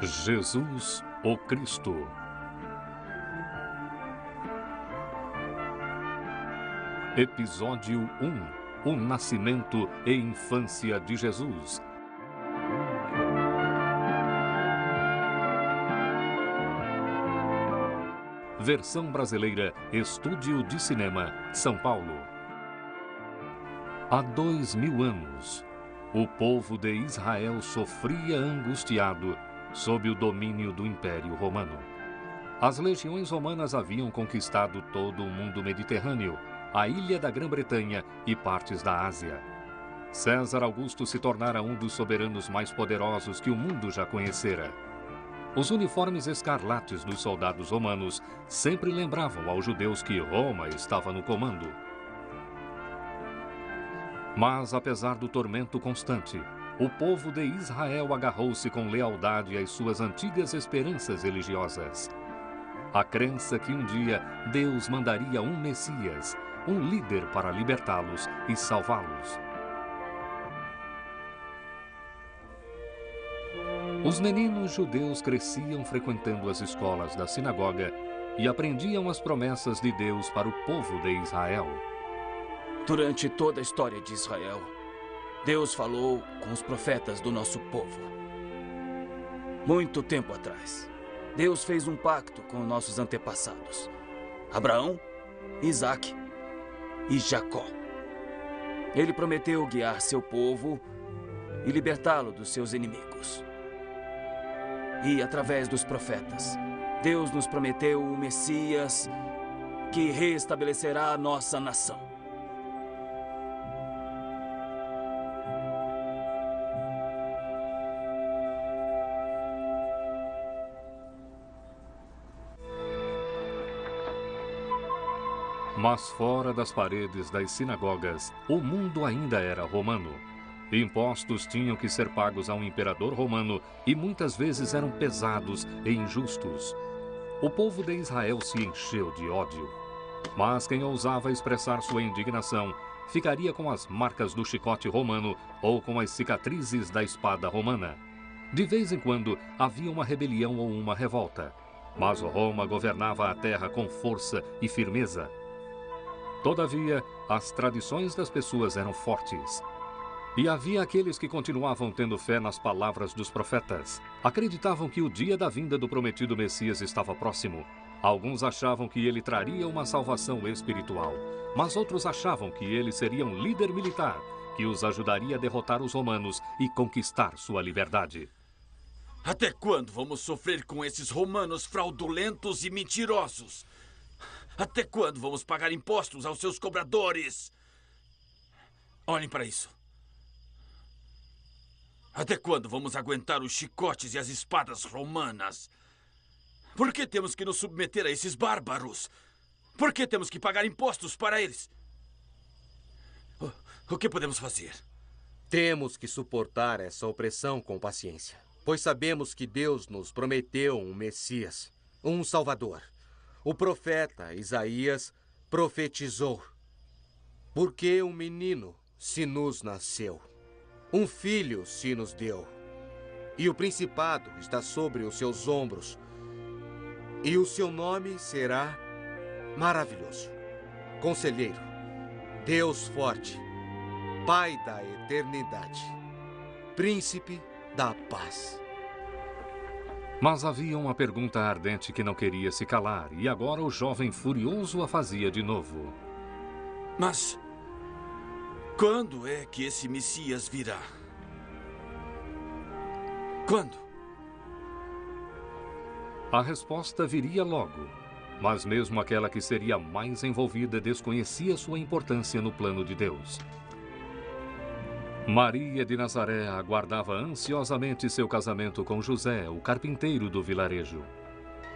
Jesus, o Cristo. Episódio 1: O nascimento e infância de Jesus. Versão brasileira, Estúdio de Cinema, São Paulo. Há 2000 anos, o povo de Israel sofria angustiado sob o domínio do Império Romano. As legiões romanas haviam conquistado todo o mundo mediterrâneo, a ilha da Grã-Bretanha e partes da Ásia. César Augusto se tornara um dos soberanos mais poderosos que o mundo já conhecera. Os uniformes escarlates dos soldados romanos sempre lembravam aos judeus que Roma estava no comando. Mas, apesar do tormento constante, o povo de Israel agarrou-se com lealdade às suas antigas esperanças religiosas. A crença que um dia Deus mandaria um Messias, um líder para libertá-los e salvá-los. Os meninos judeus cresciam frequentando as escolas da sinagoga e aprendiam as promessas de Deus para o povo de Israel. Durante toda a história de Israel, Deus falou com os profetas do nosso povo. Muito tempo atrás, Deus fez um pacto com nossos antepassados, Abraão, Isaque e Jacó. Ele prometeu guiar seu povo e libertá-lo dos seus inimigos. E, através dos profetas, Deus nos prometeu o Messias que reestabelecerá a nossa nação. Mas fora das paredes das sinagogas, o mundo ainda era romano. Impostos tinham que ser pagos a um imperador romano e muitas vezes eram pesados e injustos. O povo de Israel se encheu de ódio. Mas quem ousava expressar sua indignação ficaria com as marcas do chicote romano ou com as cicatrizes da espada romana. De vez em quando havia uma rebelião ou uma revolta, mas Roma governava a terra com força e firmeza. Todavia, as tradições das pessoas eram fortes. E havia aqueles que continuavam tendo fé nas palavras dos profetas. Acreditavam que o dia da vinda do prometido Messias estava próximo. Alguns achavam que ele traria uma salvação espiritual, mas outros achavam que ele seria um líder militar que os ajudaria a derrotar os romanos e conquistar sua liberdade. Até quando vamos sofrer com esses romanos fraudulentos e mentirosos? Até quando vamos pagar impostos aos seus cobradores? Olhem para isso. Até quando vamos aguentar os chicotes e as espadas romanas? Por que temos que nos submeter a esses bárbaros? Por que temos que pagar impostos para eles? O que podemos fazer? Temos que suportar essa opressão com paciência, pois sabemos que Deus nos prometeu um Messias, um Salvador. O profeta Isaías profetizou: porque um menino se nos nasceu, um filho se nos deu, e o principado está sobre os seus ombros, e o seu nome será Maravilhoso, Conselheiro, Deus Forte, Pai da Eternidade, Príncipe da Paz. Mas havia uma pergunta ardente que não queria se calar, e agora o jovem furioso a fazia de novo. Mas quando é que esse Messias virá? Quando? A resposta viria logo, mas mesmo aquela que seria mais envolvida desconhecia sua importância no plano de Deus. Maria de Nazaré aguardava ansiosamente seu casamento com José, o carpinteiro do vilarejo.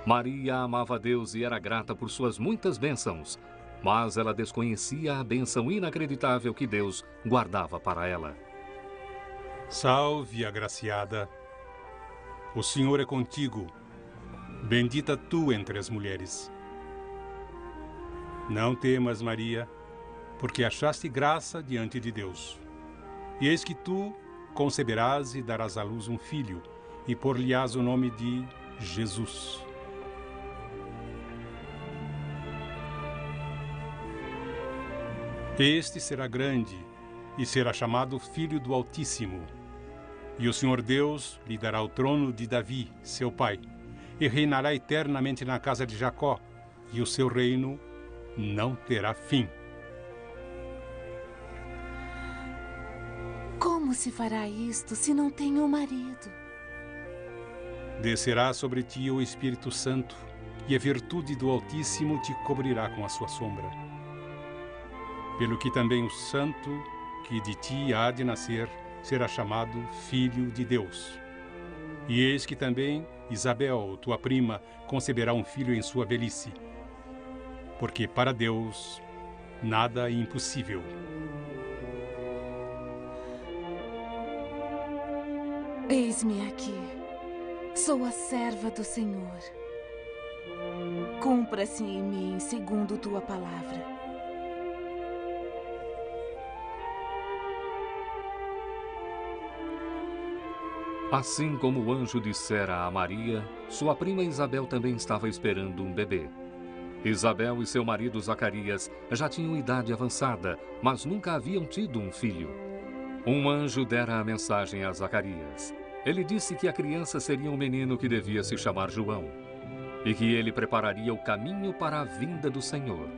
Maria amava Deus e era grata por suas muitas bênçãos, mas ela desconhecia a bênção inacreditável que Deus guardava para ela. Salve, agraciada. O Senhor é contigo. Bendita tu entre as mulheres. Não temas, Maria, porque achaste graça diante de Deus. E eis que tu conceberás e darás à luz um filho, e por-lhe-ás o nome de Jesus. Este será grande e será chamado Filho do Altíssimo. E o Senhor Deus lhe dará o trono de Davi, seu pai, e reinará eternamente na casa de Jacó, e o seu reino não terá fim. Como se fará isto se não tenho marido? Descerá sobre ti o Espírito Santo, e a virtude do Altíssimo te cobrirá com a sua sombra. Pelo que também o santo que de ti há de nascer será chamado Filho de Deus. E eis que também Isabel, tua prima, conceberá um filho em sua velhice. Porque para Deus nada é impossível. Eis-me aqui. Sou a serva do Senhor. Cumpra-se em mim segundo tua palavra. Assim como o anjo dissera a Maria, sua prima Isabel também estava esperando um bebê. Isabel e seu marido Zacarias já tinham idade avançada, mas nunca haviam tido um filho. Um anjo dera a mensagem a Zacarias. Ele disse que a criança seria um menino que devia se chamar João, e que ele prepararia o caminho para a vinda do Senhor.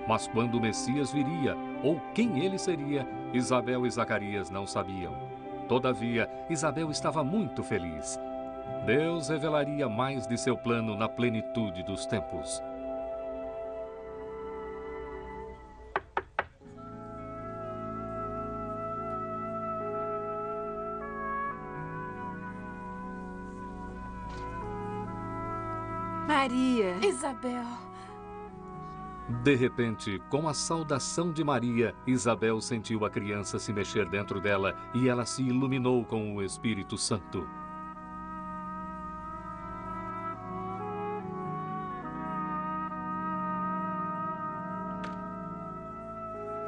Mas quando o Messias viria, ou quem ele seria, Isabel e Zacarias não sabiam. Todavia, Isabel estava muito feliz. Deus revelaria mais de seu plano na plenitude dos tempos. Maria. Isabel. De repente, com a saudação de Maria, Isabel sentiu a criança se mexer dentro dela e ela se iluminou com o Espírito Santo.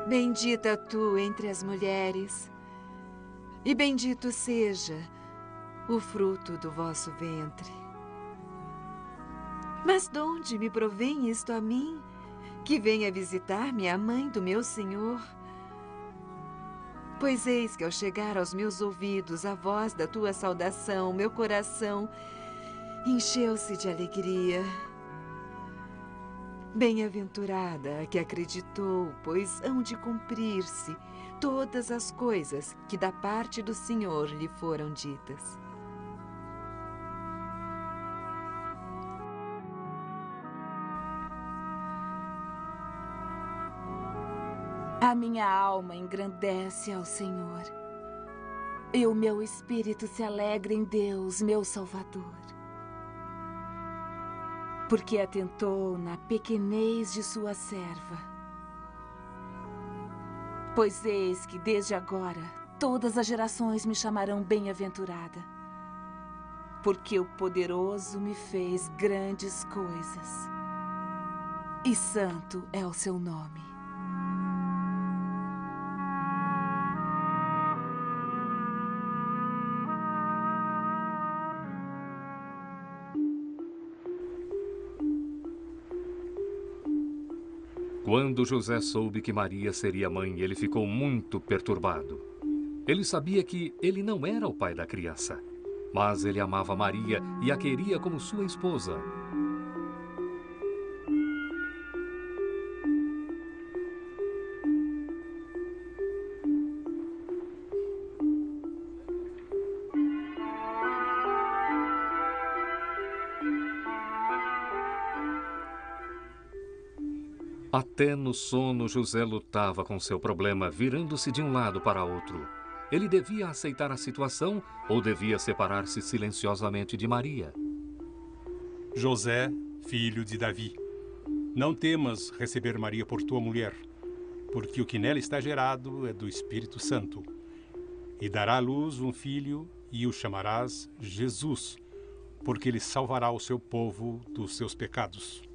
Bendita tu entre as mulheres, e bendito seja o fruto do vosso ventre. Mas de onde me provém isto a mim? Que venha visitar-me a mãe do meu Senhor. Pois eis que ao chegar aos meus ouvidos a voz da tua saudação, meu coração encheu-se de alegria. Bem-aventurada a que acreditou, pois hão de cumprir-se todas as coisas que da parte do Senhor lhe foram ditas. A minha alma engrandece ao Senhor, e o meu espírito se alegra em Deus, meu Salvador. Porque atentou na pequenez de sua serva. Pois eis que desde agora todas as gerações me chamarão bem-aventurada, porque o poderoso me fez grandes coisas, e santo é o seu nome. Quando José soube que Maria seria mãe, ele ficou muito perturbado. Ele sabia que ele não era o pai da criança, mas ele amava Maria e a queria como sua esposa. Até no sono, José lutava com seu problema, virando-se de um lado para outro. Ele devia aceitar a situação ou devia separar-se silenciosamente de Maria? José, filho de Davi, não temas receber Maria por tua mulher, porque o que nela está gerado é do Espírito Santo. E dará à luz um filho e o chamarás Jesus, porque ele salvará o seu povo dos seus pecados.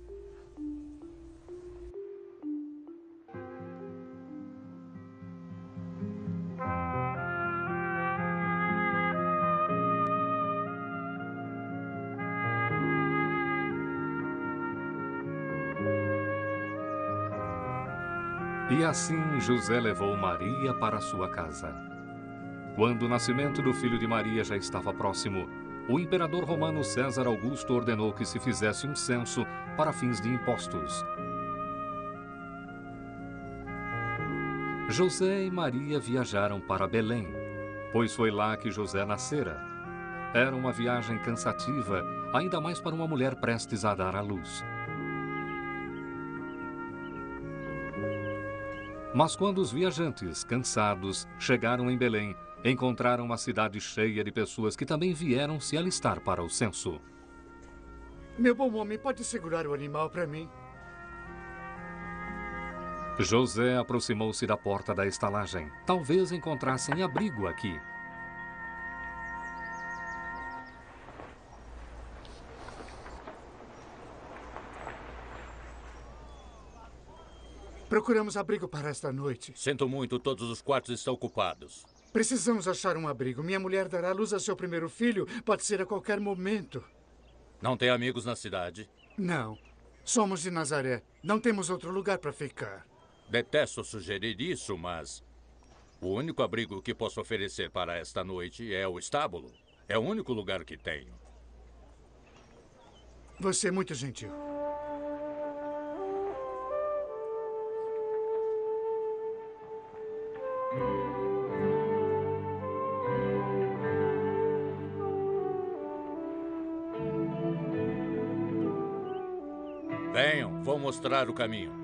E assim José levou Maria para sua casa. Quando o nascimento do filho de Maria já estava próximo, o imperador romano César Augusto ordenou que se fizesse um censo para fins de impostos. José e Maria viajaram para Belém, pois foi lá que José nascera. Era uma viagem cansativa, ainda mais para uma mulher prestes a dar à luz. Mas quando os viajantes, cansados, chegaram em Belém, encontraram uma cidade cheia de pessoas que também vieram se alistar para o censo. Meu bom homem, pode segurar o animal para mim? José aproximou-se da porta da estalagem. Talvez encontrassem abrigo aqui. Procuramos abrigo para esta noite. Sinto muito, todos os quartos estão ocupados. Precisamos achar um abrigo. Minha mulher dará luz a seu primeiro filho. Pode ser a qualquer momento. Não tem amigos na cidade? Não. Somos de Nazaré. Não temos outro lugar para ficar. Detesto sugerir isso, mas o único abrigo que posso oferecer para esta noite é o estábulo. É o único lugar que tenho. Você é muito gentil. Venham, vou mostrar o caminho.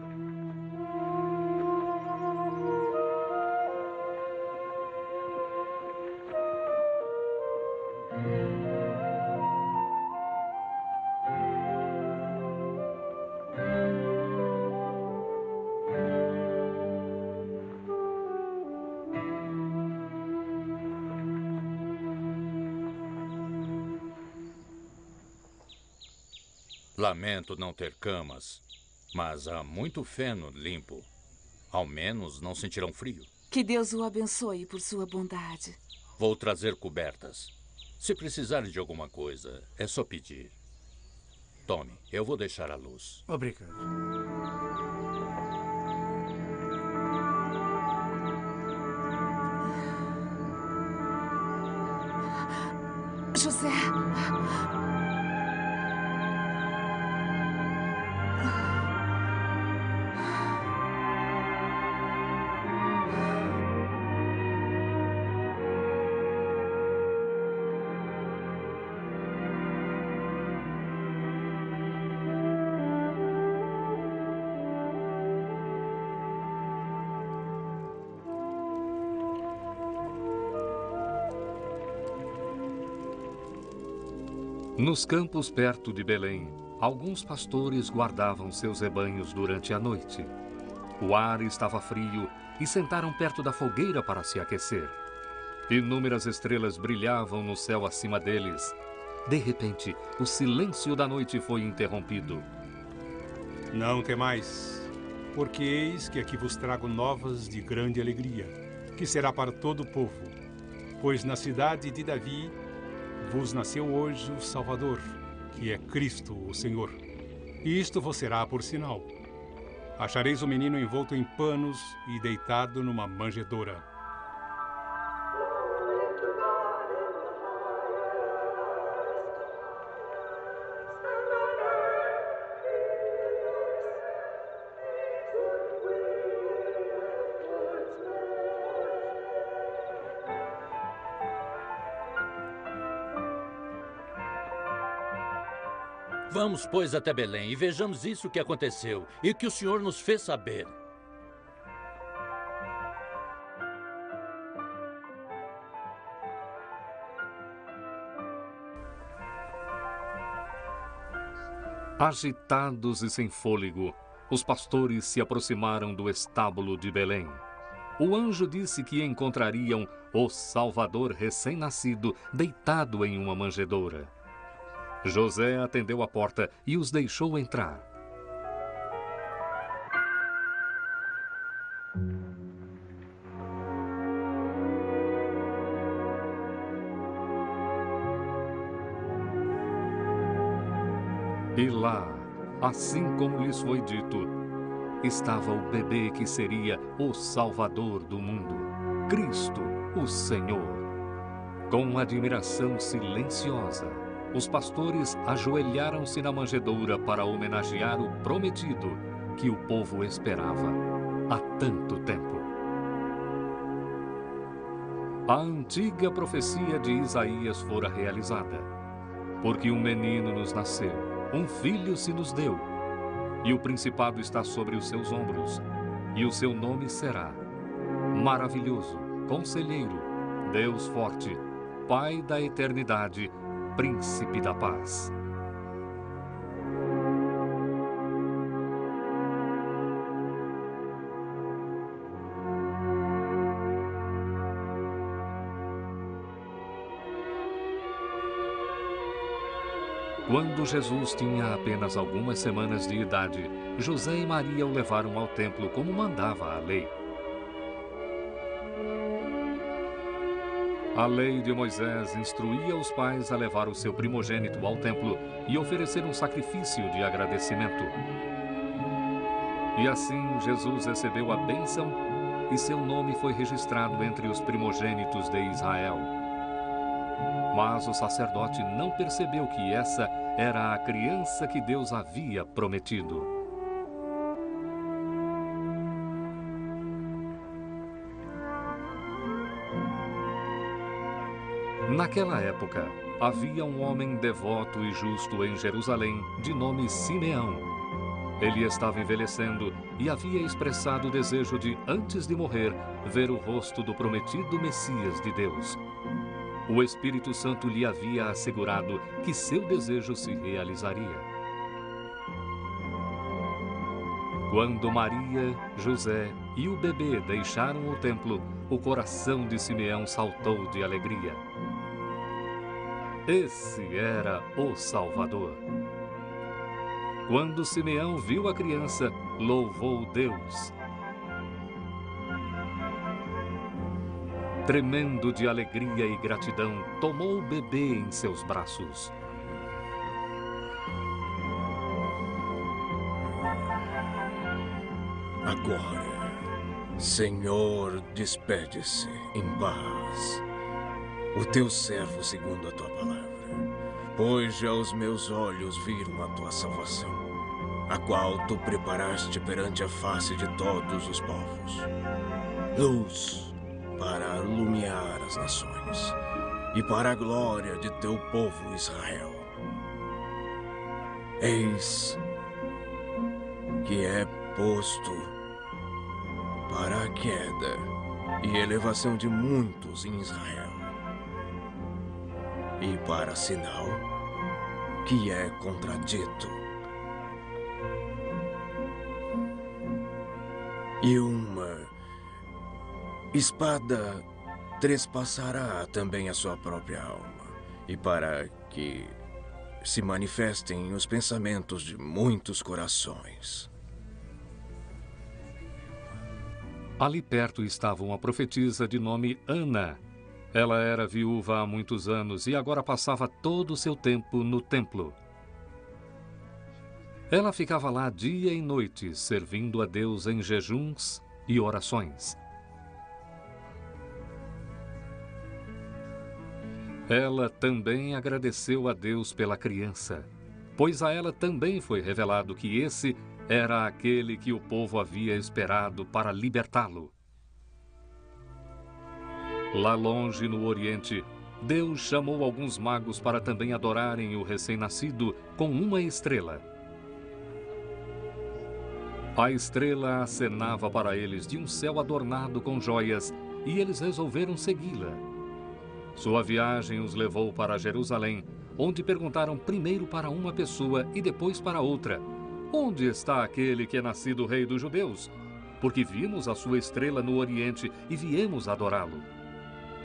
Lamento não ter camas, mas há muito feno limpo. Ao menos não sentirão frio. Que Deus o abençoe por sua bondade. Vou trazer cobertas. Se precisarem de alguma coisa, é só pedir. Tome, eu vou deixar a luz. Obrigado. José! Nos campos perto de Belém, alguns pastores guardavam seus rebanhos durante a noite. O ar estava frio e sentaram perto da fogueira para se aquecer. Inúmeras estrelas brilhavam no céu acima deles. De repente, o silêncio da noite foi interrompido. Não temais, porque eis que aqui vos trago novas de grande alegria, que será para todo o povo. Pois na cidade de Davi vos nasceu hoje o Salvador, que é Cristo, o Senhor. E isto vos será por sinal. Achareis o menino envolto em panos e deitado numa manjedoura. Vamos, pois, até Belém e vejamos isso que aconteceu e que o Senhor nos fez saber. Agitados e sem fôlego, os pastores se aproximaram do estábulo de Belém. O anjo disse que encontrariam o Salvador recém-nascido deitado em uma manjedoura. José atendeu a porta e os deixou entrar. E lá, assim como lhes foi dito, estava o bebê que seria o Salvador do mundo, Cristo, o Senhor. Com admiração silenciosa, os pastores ajoelharam-se na manjedoura para homenagear o prometido que o povo esperava há tanto tempo. A antiga profecia de Isaías fora realizada, porque um menino nos nasceu, um filho se nos deu, e o principado está sobre os seus ombros, e o seu nome será Maravilhoso, Conselheiro, Deus Forte, Pai da Eternidade, Príncipe da Paz. Quando Jesus tinha apenas algumas semanas de idade, José e Maria o levaram ao templo como mandava a lei. A lei de Moisés instruía os pais a levar o seu primogênito ao templo e oferecer um sacrifício de agradecimento. E assim Jesus recebeu a bênção e seu nome foi registrado entre os primogênitos de Israel. Mas o sacerdote não percebeu que essa era a criança que Deus havia prometido. Naquela época, havia um homem devoto e justo em Jerusalém, de nome Simeão. Ele estava envelhecendo e havia expressado o desejo de, antes de morrer, ver o rosto do prometido Messias de Deus. O Espírito Santo lhe havia assegurado que seu desejo se realizaria. Quando Maria, José e o bebê deixaram o templo, o coração de Simeão saltou de alegria. Esse era o Salvador. Quando Simeão viu a criança, louvou Deus. Tremendo de alegria e gratidão, tomou o bebê em seus braços. Agora, Senhor, despede-se em paz. O teu servo segundo a tua palavra, pois já os meus olhos viram a tua salvação, a qual tu preparaste perante a face de todos os povos. Luz para iluminar as nações e para a glória de teu povo Israel. Eis que é posto para a queda e elevação de muitos em Israel, e para sinal que é contradito. E uma espada trespassará também a sua própria alma, e para que se manifestem os pensamentos de muitos corações. Ali perto estava uma profetisa de nome Ana. Ela era viúva há muitos anos e agora passava todo o seu tempo no templo. Ela ficava lá dia e noite, servindo a Deus em jejuns e orações. Ela também agradeceu a Deus pela criança, pois a ela também foi revelado que esse era aquele que o povo havia esperado para libertá-lo. Lá longe no Oriente, Deus chamou alguns magos para também adorarem o recém-nascido com uma estrela. A estrela acenava para eles de um céu adornado com joias e eles resolveram segui-la. Sua viagem os levou para Jerusalém, onde perguntaram primeiro para uma pessoa e depois para outra: onde está aquele que é nascido rei dos judeus? Porque vimos a sua estrela no Oriente e viemos adorá-lo.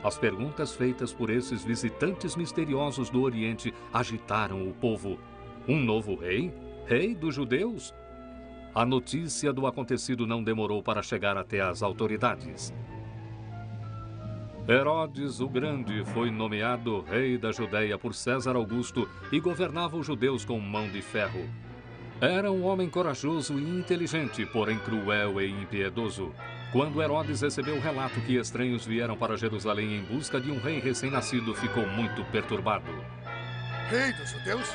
As perguntas feitas por esses visitantes misteriosos do Oriente agitaram o povo. Um novo rei? Rei dos judeus? A notícia do acontecido não demorou para chegar até as autoridades. Herodes o Grande foi nomeado rei da Judéia por César Augusto e governava os judeus com mão de ferro. Era um homem corajoso e inteligente, porém cruel e impiedoso. Quando Herodes recebeu o relato que estranhos vieram para Jerusalém em busca de um rei recém-nascido, ficou muito perturbado. Rei dos judeus?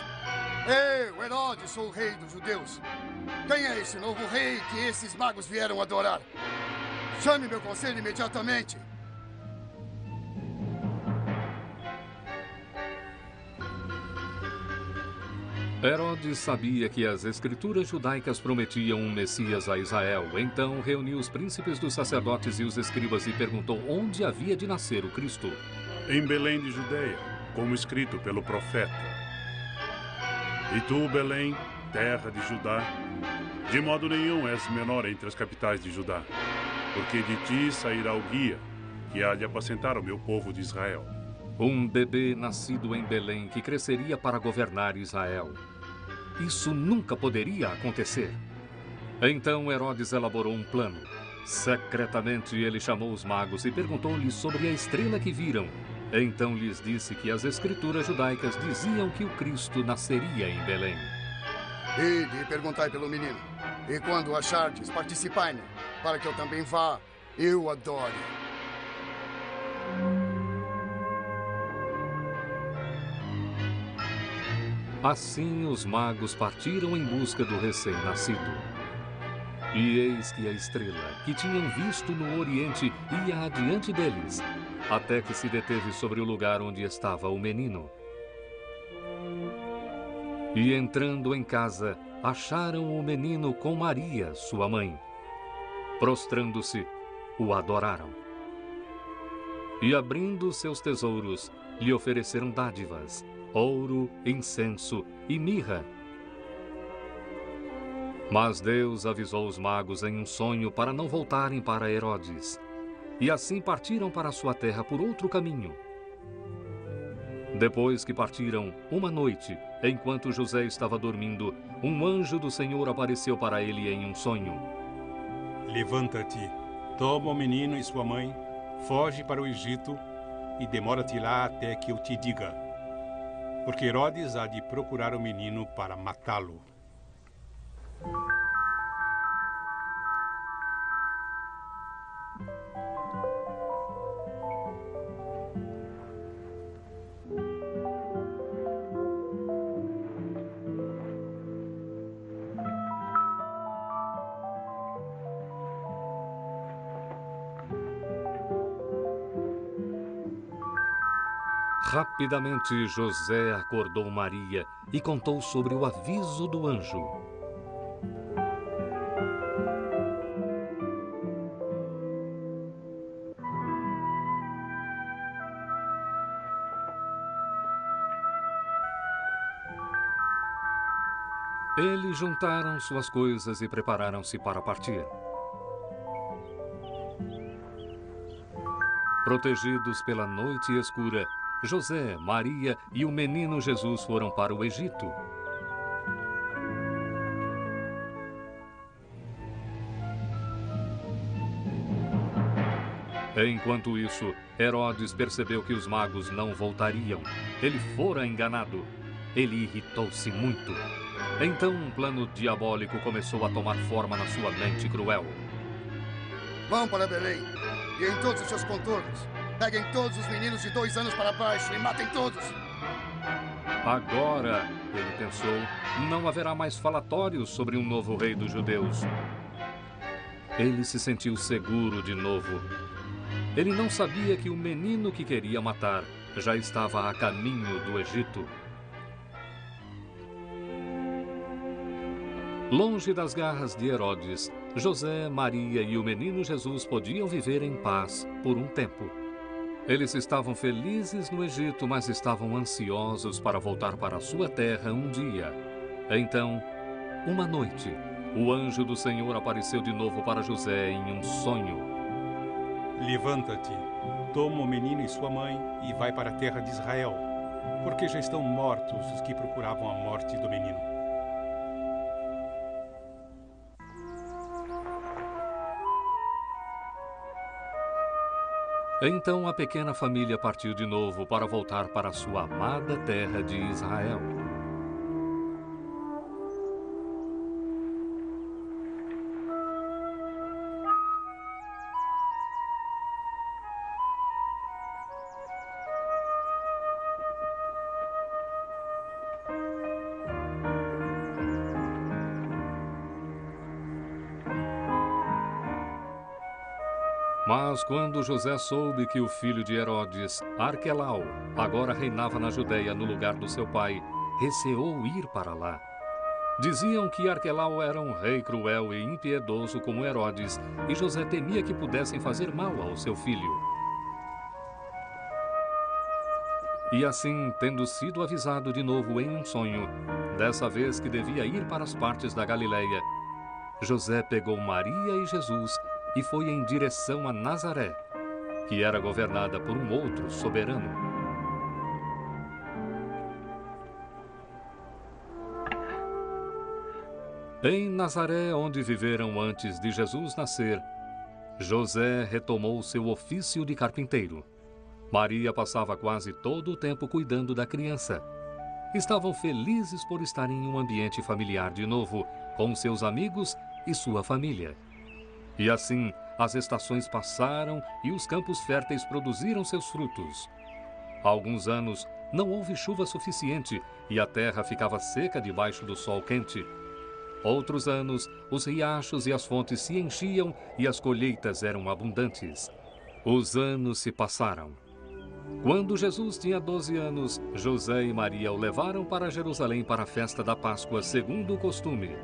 Eu, Herodes, sou o rei dos judeus. Quem é esse novo rei que esses magos vieram adorar? Chame meu conselho imediatamente. Herodes sabia que as escrituras judaicas prometiam um Messias a Israel. Então reuniu os príncipes dos sacerdotes e os escribas e perguntou onde havia de nascer o Cristo. Em Belém de Judeia, como escrito pelo profeta. E tu, Belém, terra de Judá, de modo nenhum és menor entre as capitais de Judá, porque de ti sairá o guia, que há de apacentar o meu povo de Israel. Um bebê nascido em Belém que cresceria para governar Israel. Isso nunca poderia acontecer. Então Herodes elaborou um plano. Secretamente ele chamou os magos e perguntou-lhes sobre a estrela que viram. Então lhes disse que as escrituras judaicas diziam que o Cristo nasceria em Belém. Ide e perguntai pelo menino. E quando o achardes, participai-ne, para que eu também vá, eu adore. Assim os magos partiram em busca do recém-nascido. E eis que a estrela, que tinham visto no oriente, ia adiante deles, até que se deteve sobre o lugar onde estava o menino. E entrando em casa, acharam o menino com Maria, sua mãe. Prostrando-se, o adoraram. E abrindo seus tesouros, lhe ofereceram dádivas, ouro, incenso e mirra. Mas Deus avisou os magos em um sonho para não voltarem para Herodes. E assim partiram para sua terra por outro caminho. Depois que partiram, uma noite, enquanto José estava dormindo, um anjo do Senhor apareceu para ele em um sonho. Levanta-te, toma o menino e sua mãe, foge para o Egito e demora-te lá até que eu te diga. Porque Herodes há de procurar o menino para matá-lo. Rapidamente José acordou Maria e contou sobre o aviso do anjo. Eles juntaram suas coisas e prepararam-se para partir. Protegidos pela noite escura, José, Maria e o menino Jesus foram para o Egito. Enquanto isso, Herodes percebeu que os magos não voltariam. Ele fora enganado. Ele irritou-se muito. Então um plano diabólico começou a tomar forma na sua mente cruel. Vão para Belém e em todos os seus contornos. Peguem todos os meninos de 2 anos para baixo e matem todos. Agora, ele pensou, não haverá mais falatórios sobre um novo rei dos judeus. Ele se sentiu seguro de novo. Ele não sabia que o menino que queria matar já estava a caminho do Egito. Longe das garras de Herodes, José, Maria e o menino Jesus podiam viver em paz por um tempo. Eles estavam felizes no Egito, mas estavam ansiosos para voltar para a sua terra um dia. Então, uma noite, o anjo do Senhor apareceu de novo para José em um sonho. Levanta-te, toma o menino e sua mãe e vai para a terra de Israel, porque já estão mortos os que procuravam a morte do menino. Então a pequena família partiu de novo para voltar para sua amada terra de Israel. Mas quando José soube que o filho de Herodes, Arquelau, agora reinava na Judeia no lugar do seu pai, receou ir para lá. Diziam que Arquelau era um rei cruel e impiedoso como Herodes, e José temia que pudessem fazer mal ao seu filho. E assim, tendo sido avisado de novo em um sonho, dessa vez que devia ir para as partes da Galileia, José pegou Maria e Jesus e foi em direção a Nazaré, que era governada por um outro soberano. Em Nazaré, onde viveram antes de Jesus nascer, José retomou seu ofício de carpinteiro. Maria passava quase todo o tempo cuidando da criança. Estavam felizes por estarem em um ambiente familiar de novo, com seus amigos e sua família. E assim, as estações passaram e os campos férteis produziram seus frutos. Há alguns anos, não houve chuva suficiente e a terra ficava seca debaixo do sol quente. Outros anos, os riachos e as fontes se enchiam e as colheitas eram abundantes. Os anos se passaram. Quando Jesus tinha 12 anos, José e Maria o levaram para Jerusalém para a festa da Páscoa, segundo o costume.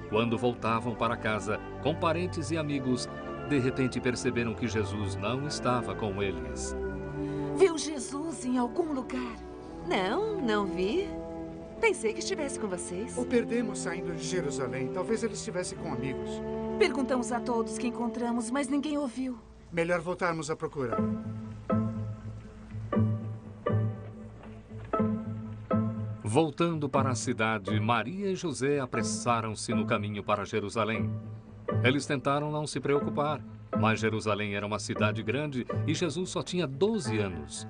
Quando voltavam para casa, com parentes e amigos, de repente perceberam que Jesus não estava com eles. Viu Jesus em algum lugar? Não vi. Pensei que estivesse com vocês. O perdemos saindo de Jerusalém. Talvez ele estivesse com amigos. Perguntamos a todos que encontramos, mas ninguém ouviu. Melhor voltarmos a procurar. Voltando para a cidade, Maria e José apressaram-se no caminho para Jerusalém. Eles tentaram não se preocupar, mas Jerusalém era uma cidade grande e Jesus só tinha 12 anos.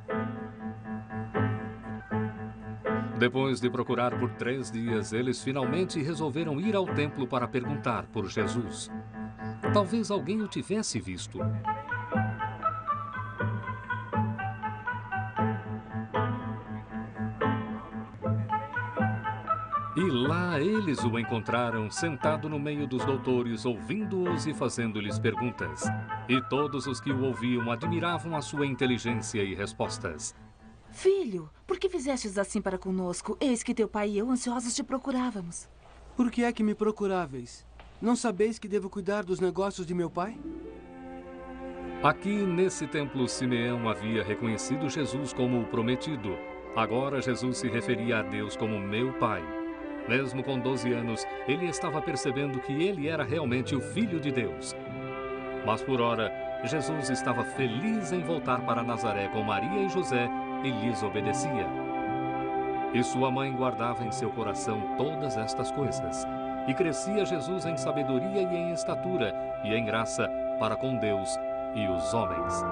Depois de procurar por 3 dias, eles finalmente resolveram ir ao templo para perguntar por Jesus. Talvez alguém o tivesse visto. E lá eles o encontraram sentado no meio dos doutores, ouvindo-os e fazendo-lhes perguntas. E todos os que o ouviam admiravam a sua inteligência e respostas. Filho, por que fizestes assim para conosco? Eis que teu pai e eu ansiosos te procurávamos. Por que é que me procuráveis? Não sabeis que devo cuidar dos negócios de meu pai? Aqui nesse templo, Simeão havia reconhecido Jesus como o prometido. Agora Jesus se referia a Deus como meu pai. Mesmo com 12 anos, ele estava percebendo que ele era realmente o Filho de Deus. Mas por ora, Jesus estava feliz em voltar para Nazaré com Maria e José e lhes obedecia. E sua mãe guardava em seu coração todas estas coisas. E crescia Jesus em sabedoria e em estatura e em graça para com Deus e os homens.